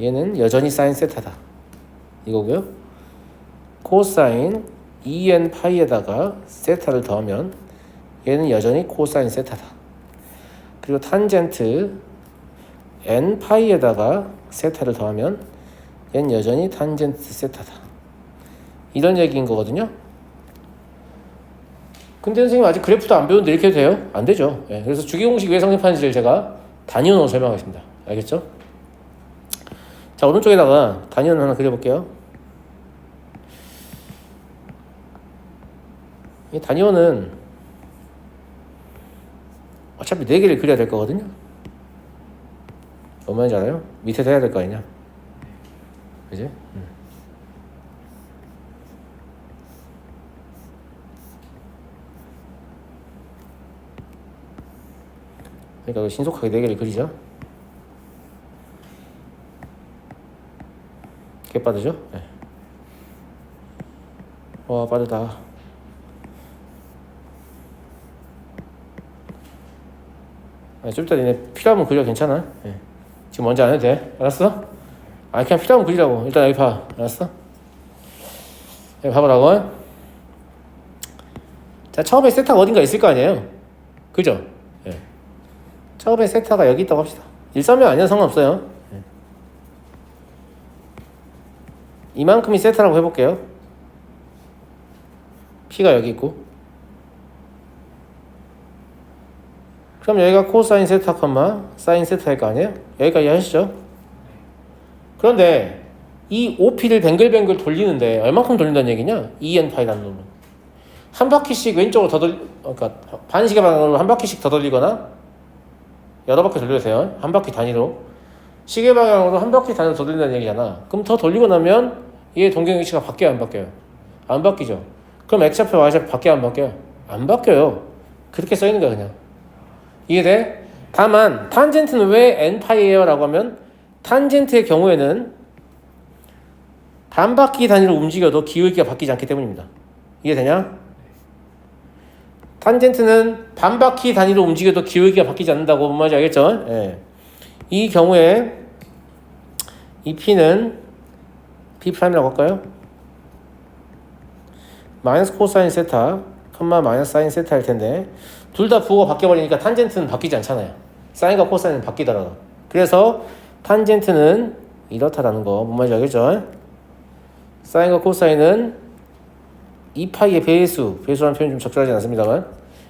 얘는 여전히 사인 세타다. 이거고요. 코사인 2n 파이에다가 세타를 더하면 얘는 여전히 코사인 세타다. 그리고 탄젠트 n 파이에다가 세타를 더하면 얘는 여전히 탄젠트 세타다. 이런 얘기인 거거든요. 근데 선생님 아직 그래프도 안 배우는데 이렇게 해도 돼요? 안 되죠. 네, 그래서 주기 공식이 왜 성립하는지를 제가 단위원으로 설명하겠습니다. 알겠죠? 자, 오른쪽에다가 단위원 하나 그려볼게요. 이 단위원은 어차피 4개를 그려야 될 거거든요. 얼마인지 알아요? 밑에서 해야 될 거 아니냐? 그지? 그러니까 신속하게 4개를 그리죠. 꽤 빠르죠? 네. 와, 빠르다. 좀 이따 니네 필요하면 그려. 괜찮아. 네. 지금 먼저 안 해도 돼. 알았어? 아, 그냥 필요하면 그리라고. 일단 여기 봐. 알았어? 여기 봐보라고. 자, 처음에 세타가 어딘가 있을 거 아니에요? 그죠? 네. 처음에 세타가 여기 있다고 합시다. 일사면 아니야 상관없어요. 네. 이만큼이 세타라고 해볼게요. P가 여기 있고, 그럼 여기가 코사인 세타 컴마 사인 세타일 거 아니에요? 여기까지 하시죠. 그런데 이 OP를 뱅글뱅글 돌리는데 얼마큼 돌린다는 얘기냐? 2n파이라는 놈은 한 바퀴씩 왼쪽으로 더 그러니까 반시계 방향으로 한 바퀴씩 더 돌리거나 여러 바퀴 돌려도 돼요. 한 바퀴 단위로 시계 방향으로 한 바퀴 단위로 더 돌린다는 얘기잖아. 그럼 더 돌리고 나면 얘 동경 위치가 바뀌어요, 안 바뀌어요? 안 바뀌죠. 그럼 x좌표 y좌표 바뀌어요, 안 바뀌어요? 안 바뀌어요. 그렇게 써있는 거야 그냥. 이해돼? 다만 탄젠트는 왜 n파이예요? 라고 하면 탄젠트의 경우에는 반바퀴 단위로 움직여도 기울기가 바뀌지 않기 때문입니다. 이해되냐? 탄젠트는 반바퀴 단위로 움직여도 기울기가 바뀌지 않는다고 뭔 말인지 알겠죠? 예. 이 경우에 이 P는 P'이라고 할까요? 마이너스 코사인 세타 컴마 마이너스 사인 세타일 텐데 둘 다 부호가 바뀌어버리니까 탄젠트는 바뀌지 않잖아요. 사인과 코사인은 바뀌더라도. 그래서 탄젠트는 이렇다라는 거 뭔 말인지 알겠죠? 사인과 코사인은 2파이의 배수라는 표현이 좀 적절하지 않습니다만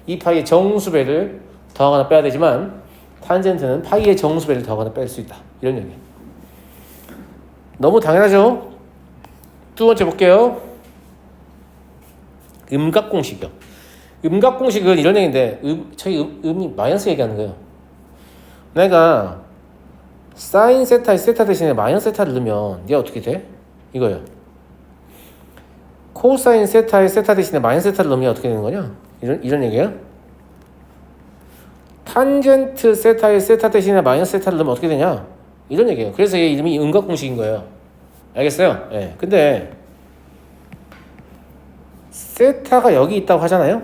2파이의 정수배를 더하거나 빼야 되지만 탄젠트는 파이의 정수배를 더하거나 뺄 수 있다. 이런 얘기. 너무 당연하죠? 두 번째 볼게요. 음각공식이요. 음각공식은 이런 얘기인데 저희 음이 마이너스 얘기하는 거예요. 내가 사인 세타에 세타 대신에 마이너스 세타를 넣으면 얘가 어떻게 돼? 이거예요. 코사인 세타에 세타 대신에 마이너스 세타를 넣으면 어떻게 되는 거냐? 이런 얘기예요. 탄젠트 세타에 세타 대신에 마이너스 세타를 넣으면 어떻게 되냐? 이런 얘기예요. 그래서 얘 이름이 음각공식인 거예요. 알겠어요? 네. 근데 세타가 여기 있다고 하잖아요.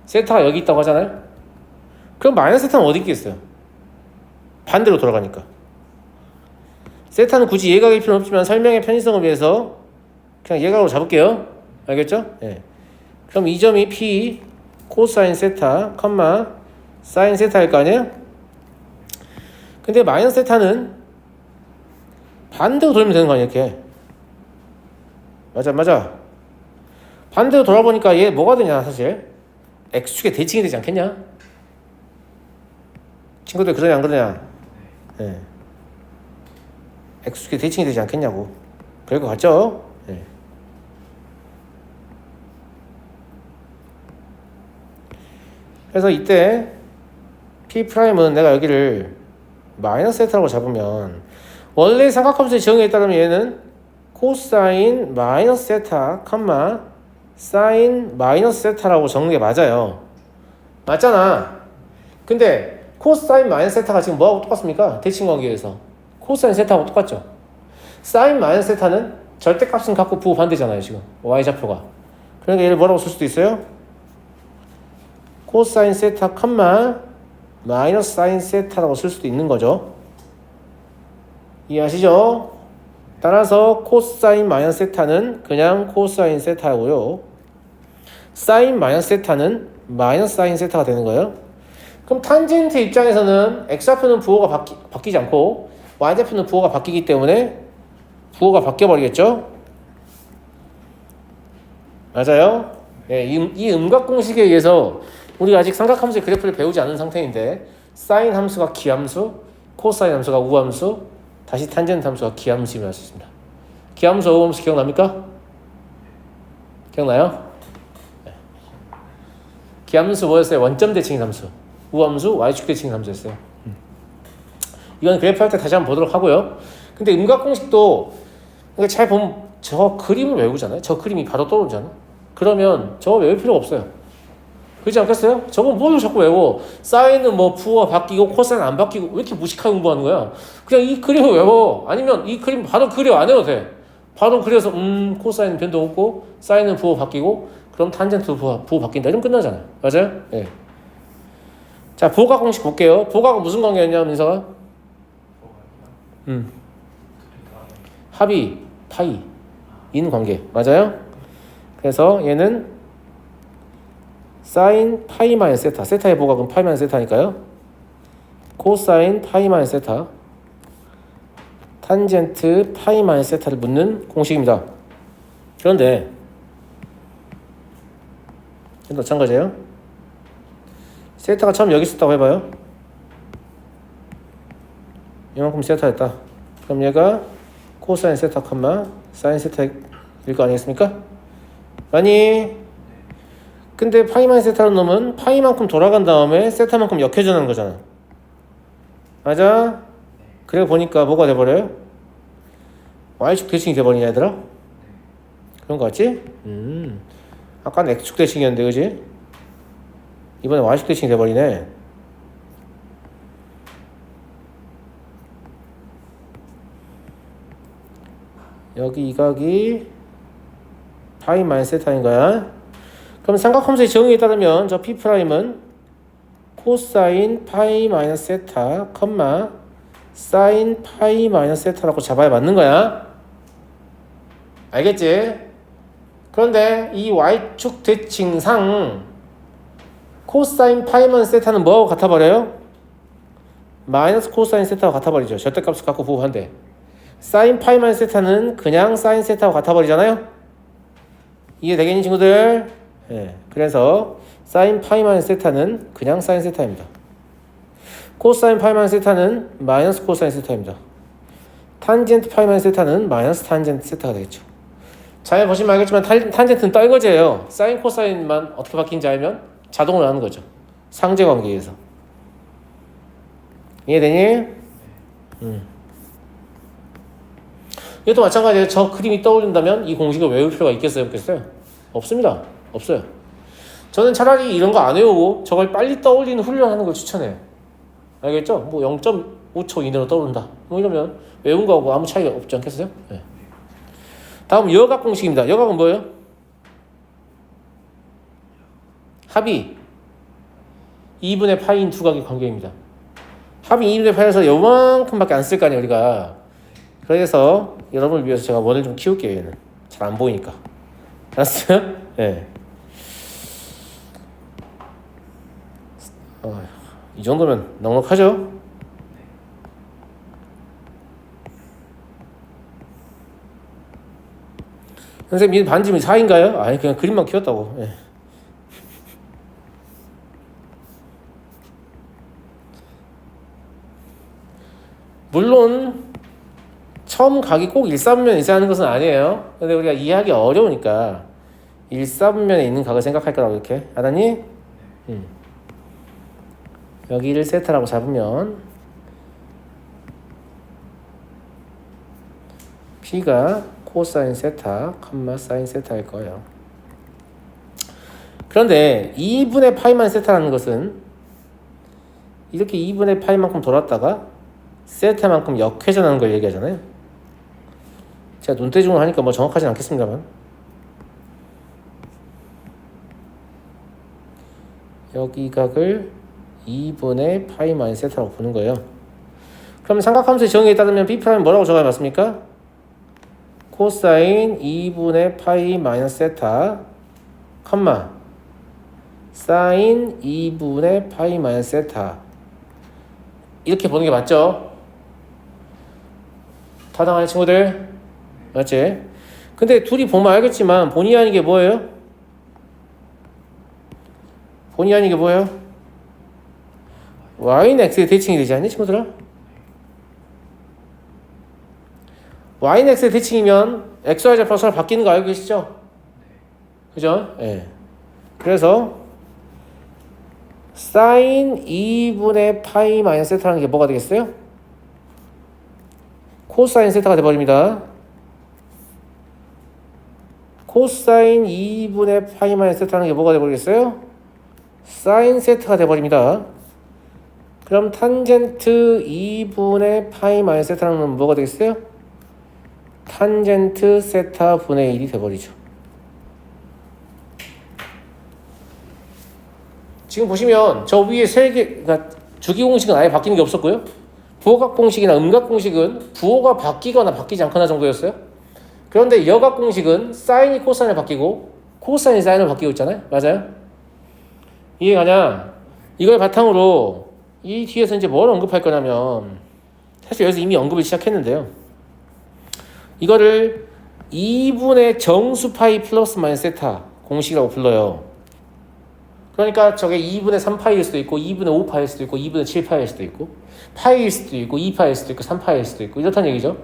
세타가 여기 있다고 하잖아요. 그럼 마이너스 세타는 어디 있겠어요? 반대로 돌아가니까. 세타는 굳이 예각일 필요는 없지만 설명의 편의성을 위해서 그냥 예각으로 잡을게요. 알겠죠? 네. 그럼 이 점이 P 코사인 세타, 사인 세타일 거 아니에요? 근데 마이너스 세타는 반대로 돌면 되는 거 아니에요? 이렇게. 맞아. 반대로 돌아보니까 얘 뭐가 되냐 사실. X축의 대칭이 되지 않겠냐? 친구들 그러냐 안 그러냐? 네. X축의 대칭이 되지 않겠냐고. 그럴 것 같죠? 네. 그래서 이때 P'은 내가 여기를 마이너스 세타라고 잡으면 원래 삼각함수의 정의에 따르면 얘는 코사인 마이너스 세타, 사인 마이너스 세타라고 적는 게 맞아요. 맞잖아. 근데 코사인 마이너스 세타가 지금 뭐하고 똑같습니까? 대칭관계에서 코사인 세타하고 똑같죠. 사인 마이너스 세타는 절대값은 갖고 부호 반대잖아요. 지금 y좌표가. 그러니까 얘를 뭐라고 쓸 수도 있어요? 코사인 세타, 마이너스 사인 세타라고 쓸 수도 있는 거죠. 이해하시죠? 따라서 코사인 마이너스 세타는 그냥 코사인 세타고요. 사인 마이너스 세타는 마이너스 사인 세타가 되는 거예요. 그럼 탄젠트 입장에서는 x좌표는 부호가 바뀌지 않고 y좌표는 부호가 바뀌기 때문에 부호가 바뀌어버리겠죠? 맞아요? 네, 이 음각 공식에 의해서 우리가 아직 삼각함수의 그래프를 배우지 않은 상태인데 사인 함수가 기함수, 코사인 함수가 우함수, 다시 탄젠트 함수가 기함수임을 알 수 있습니다. 기함수, 우함수 기억납니까? 기억나요? 네. 기함수 뭐였어요? 원점 대칭인 함수. 우함수, y축 대칭인 함수였어요. 이건 그래프 할 때 다시 한번 보도록 하고요. 근데 음각 공식도 잘 보면 저 그림을 외우잖아요. 저 그림이 바로 떠오르잖아요. 그러면 저거 외울 필요가 없어요. 그렇지 않겠어요? 저건 뭘 자꾸 외워? 사인은 뭐 부호가 바뀌고 코사인 안 바뀌고 왜 이렇게 무식하게 공부하는 거야? 그냥 이 그림을 외워. 아니면 이 그림 바로 그려 안 해도 돼. 바로 그려서 코사인 변동 없고 사인은 부호 바뀌고 그럼 탄젠트 부호 바뀐다. 이러면 끝나잖아요. 맞아요? 예. 자, 부호각 공식 볼게요. 부호각은 무슨 관계였냐, 민서가? 합이 파이 인 관계. 맞아요? 그래서 얘는 사인 파이 마이너스 세타. 세타의 부호각은 파이 마이너스 세타니까요. 코사인 파이 마이너스 세타. 탄젠트 파이 마이너스 세타를 묻는 공식입니다. 그런데 마찬가지예요. 세타가 처음 여기 있었다고 해봐요. 이만큼 세타였다. 그럼 얘가 코사인 세타, 사인 세타일 거 아니겠습니까? 아니, 근데 파이 마이너스 세타로 놓으면 파이만큼 돌아간 다음에 세타만큼 역회전하는 거잖아. 맞아? 그래 보니까 뭐가 돼버려요? y축 대칭이 돼버리냐 얘들아? 그런 거 같지? 아까는 x축 대칭이었는데 그지? 이번에 y축 대칭이 돼버리네. 여기 이 각이 파이 마이너스 세타인 거야. 그럼 삼각함수의 정의에 따르면 저 P'은 코사인 파이 마이너스 세타, 사인 파이 마이너스 세타라고 잡아야 맞는 거야. 알겠지? 그런데 이 y축 대칭상 코사인 파이 마이너스 세타는 뭐하고 같아버려요? 마이너스 코사인 세타와 같아버리죠. 절대값을 갖고 부호한대. 사인 파이 마이너스 세타는 그냥 사인 세타와 같아버리잖아요. 이해되겠니 친구들? 네. 그래서 사인 파이 마이너스 세타는 그냥 사인 세타입니다. 코사인 파이 마이너스 세타는 마이너스 코사인 세타입니다. 탄젠트 파이 마이너스 세타는 마이너스 탄젠트 세타가 되겠죠. 잘 보시면 알겠지만 탄젠트는 떨거지예요. 사인 코사인만 어떻게 바뀐지 알면 자동으로 하는 거죠. 상제 관계에서. 이해되니? 이것도 마찬가지예요. 저 그림이 떠오른다면 이 공식을 외울 필요가 있겠어요? 없겠어요? 없습니다. 없어요. 저는 차라리 이런 거 안 외우고 저걸 빨리 떠올리는 훈련하는 걸 추천해요. 알겠죠? 뭐 0.5초 이내로 떠오른다. 뭐 이러면 외운 거하고 아무 차이가 없지 않겠어요? 네. 다음 여각 공식입니다. 여각은 뭐예요? 합이 2분의 파이인 두 각의 관계입니다. 합이 2분의 파이라서 요만큼밖에 안 쓸 거 아니에요 우리가. 그래서 여러분을 위해서 제가 원을 좀 키울게요. 얘는 잘 안 보이니까. 알았어요? 네. 이 정도면 넉넉하죠? 선생님 이 반지름이 4인가요? 아니 그냥 그림만 키웠다고. 네. 물론 처음 각이 꼭 1사분면에 있어야 하는 것은 아니에요. 근데 우리가 이해하기 어려우니까 1사분면에 있는 각을 생각할 거라고 이렇게. 알았니? 여기를 세타라고 잡으면 P가 코사인 세타, 사인 세타일 거예요. 그런데 2분의 파이만 세타라는 것은 이렇게 2분의 파이만큼 돌았다가 세타만큼 역회전하는 걸 얘기하잖아요. 제가 눈대중을 하니까 뭐 정확하진 않겠습니다만 여기 각을 2분의 파이 마이너스 세타라고 보는 거예요. 그럼 삼각함수의 정의에 따르면 B'은 뭐라고 적어야 맞습니까? 코사인 2분의 파이 마이너스 세타 컴마 사인 2분의 파이 마이너스 세타 이렇게 보는 게 맞죠? 타당하는 친구들? 맞지? 근데 둘이 보면 알겠지만 본의 아니게 뭐예요? 본의 아니게 뭐예요? y는 x의 대칭이 되지 않니 친구들아? y는 x의 대칭이면 x, y 좌표가 서로 바뀌는 거 알고 계시죠? 그죠? 예. 네. 그래서 사인 2분의 파이 마이너스 세타라는 게 뭐가 되겠어요? 코사인 세타가 돼버립니다. 코사인 2분의 파이 마이너스 세타라는 게 뭐가 돼버리겠어요? 사인 세타가 돼버립니다. 그럼 탄젠트 2분의 파이 마이너스 세타라는 건 뭐가 되겠어요? 탄젠트 세타 분의 1이 돼버리죠. 지금 보시면 저 위에 세 개, 그러니까 주기 공식은 아예 바뀌는 게 없었고요. 부호각 공식이나 음각 공식은 부호가 바뀌거나 바뀌지 않거나 정도였어요. 그런데 여각 공식은 사인이 코사인을 바뀌고 코사인이 사인을 바뀌고 있잖아요. 맞아요? 이해가냐? 이걸 바탕으로 이 뒤에서 이제 뭘 언급할 거냐면 사실 여기서 이미 언급을 시작했는데요. 이거를 2분의 정수 파이 플러스 마이너스 세타 공식이라고 불러요. 그러니까 저게 2분의 3파이일 수도 있고 2분의 5파이일 수도 있고 2분의 7파이일 수도 있고 파이일 수도 있고 2파이일 수도 있고 3파이일 수도 있고 이렇다는 얘기죠.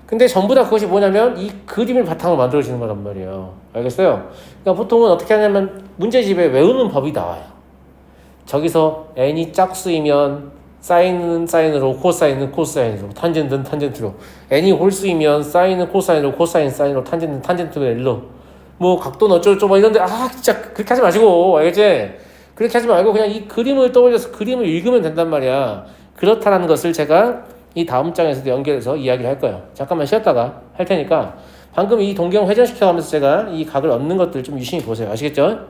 근데 전부 다 그것이 뭐냐면 이 그림을 바탕으로 만들어지는 거란 말이에요. 알겠어요? 그러니까 보통은 어떻게 하냐면 문제집에 외우는 법이 나와요. 저기서 n이 짝수이면 사인은 사인으로 코사인은 코사인으로 탄젠트는 탄젠트로 n이 홀수이면 사인은 코사인으로 코사인 사인으로 탄젠트는 탄젠트로 일로 뭐 각도는 어쩌고저쩌고 이런데 진짜 그렇게 하지 마시고 알겠지? 그렇게 하지 말고 그냥 이 그림을 떠올려서 그림을 읽으면 된단 말이야. 그렇다는 것을 제가 이 다음 장에서도 연결해서 이야기를 할 거예요. 잠깐만 쉬었다가 할 테니까 방금 이 동경 회전시켜가면서 제가 이 각을 얻는 것들 좀 유심히 보세요. 아시겠죠?